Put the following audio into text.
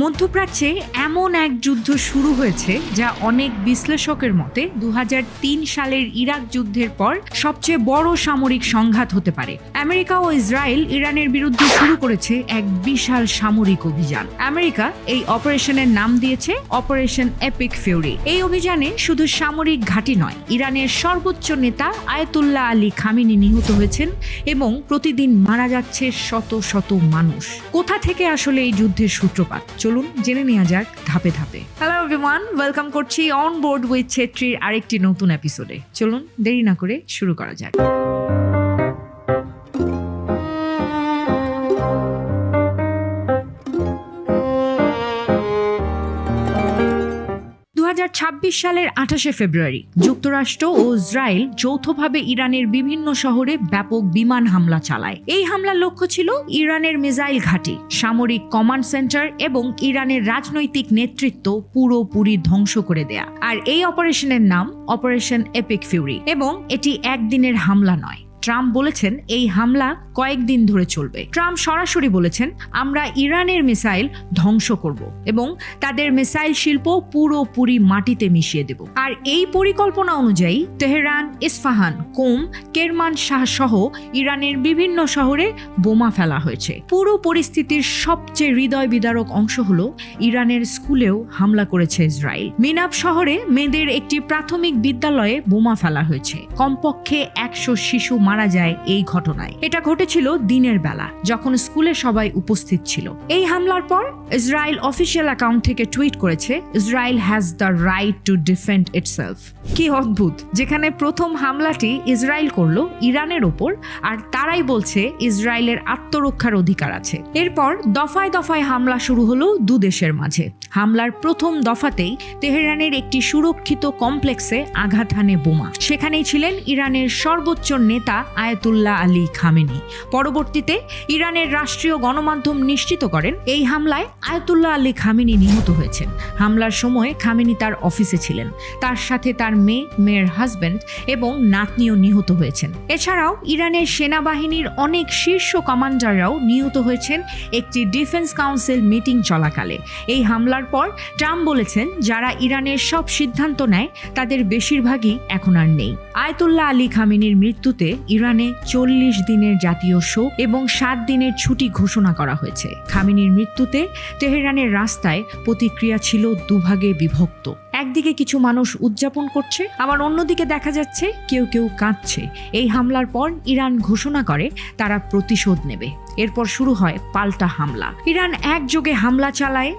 মধ্যপ্রাচ্যে এমন এক যুদ্ধ শুরু হয়েছে যা অনেক বিশ্লেষকের মতে 2003 সালের ইরাক যুদ্ধের পর সবচেয়ে বড় সামরিক সংঘাত হতে পারে। আমেরিকা ও ইসরায়েল ইরানের বিরুদ্ধে শুরু করেছে এক বিশাল সামরিক অভিযান। আমেরিকা এই অপারেশনের নাম দিয়েছে অপারেশন এপিক ফিউরি। এই অভিযানে শুধু সামরিক ঘাঁটি নয়, ইরানের সর্বোচ্চ নেতা আয়াতুল্লাহ আলী খামেনি নিহত হয়েছেন এবং প্রতিদিন মারা যাচ্ছে শত শত মানুষ। কোথা থেকে আসলে এই যুদ্ধের সূত্রপাত, চলুন জেনে নেওয়া যাক ধাপে ধাপে। হ্যালো এভরিওয়ান, ওয়েলকাম করছি অন বোর্ড উইথ ছেত্রীর আরেকটি নতুন এপিসোডে। চলুন দেরি না করে শুরু করা যাক। 2026 সালের 28শে ফেব্রুয়ারি যুক্তরাষ্ট্র ও ইসরায়েল যৌথভাবে ইরানের বিভিন্ন শহরে ব্যাপক বিমান হামলা চালায়। এই হামলার লক্ষ্য ছিল ইরানের মিসাইল ঘাঁটি, সামরিক কমান্ড সেন্টার এবং ইরানের রাজনৈতিক নেতৃত্ব পুরোপুরি ধ্বংস করে দেয়া। আর এই অপারেশনের নাম অপারেশন এপিক ফিউরি এবং এটি একদিনের হামলা নয়। ট্রাম্প বলেছেন এই হামলা কয়েকদিন ধরে চলবে। ট্রাম্প সরাসরি বলেছেন, আমরা ইরানের মিসাইল ধ্বংস করব এবং তাদের মিসাইল শিল্প পুরোপুরি মাটিতে মিশিয়ে দেব। আর এই পরিকল্পনা অনুযায়ী তেহরান, ইস্পাহান, কোম, কেরমানশাহ সহ ইরানের বিভিন্ন শহরে বোমা ফেলা হয়েছে। পুরো পরিস্থিতির সবচেয়ে হৃদয় বিদারক অংশ হলো ইরানের স্কুলেও হামলা করেছে ইসরায়েল। মিনাব শহরে মেয়েদের একটি প্রাথমিক বিদ্যালয়ে বোমা ফেলা হয়েছে। কমপক্ষে 100 শিশু মারা যায় এই ঘটনায়। এটা ঘটেছিল দিনের বেলা, যখন স্কুলে সবাই উপস্থিত ছিল। এই হামলার পর ইসরায়েল অফিসিয়াল অ্যাকাউন্ট থেকে টুইট করেছে, Israel has the right to defend itself. কি অদ্ভুত, যেখানে প্রথম হামলাটি ইসরায়েল করলো ইরানের ওপর, আর তারাই বলছে ইসরায়েলের আত্মরক্ষার অধিকার আছে। এরপর দফায় দফায় হামলা শুরু হলো দুদেশের মাঝে। হামলার প্রথম দফাতেই তেহরানের একটি সুরক্ষিত কমপ্লেক্সে আঘাত হানে বোমা। সেখানেই ছিলেন ইরানের সর্বোচ্চ নেতা আয়াতুল্লাহ আলী খামেনি। পরবর্তীতে ইরানের রাষ্ট্রীয় গণমাধ্যম নিশ্চিত করেন এই হামলায় আয়াতুল্লাহ আলী খামেনি নিহত হয়েছেন। হামলার সময় খামেনি তার অফিসে ছিলেন। তার সাথে তার মেয়ের হাজব্যান্ড এবং নাতনিও নিহত হয়েছেন। এছাড়াও ইরানের সেনাবাহিনীর অনেক শীর্ষ কমান্ডাররাও নিহত হয়েছেন একটি ডিফেন্স কাউন্সিল মিটিং চলাকালে। এই হামলার পর ট্রাম্প বলেছেন, যারা ইরানের সব সিদ্ধান্ত নেয় তাদের বেশিরভাগই এখন আর নেই। আয়াতুল্লাহ আলী খামেনির মৃত্যুতে ইরানে 40 দিনের জাতীয় শোক এবং 7 দিনের ছুটি ঘোষণা করা হয়েছে। খামেনির মৃত্যুতে তেহরানের রাস্তায় প্রতিক্রিয়া ছিল দুভাগে বিভক্ত। একদিকে কিছু মানুষ উদযাপন করছে, আবার অন্যদিকে দেখা যাচ্ছে কেউ কেউ কাঁদছে। এই হামলার পর ইরান ঘোষণা করে তারা প্রতিশোধ নেবে। এরপর শুরু হয় পাল্টা হামলা। ইরান একযোগে হামলা চালায়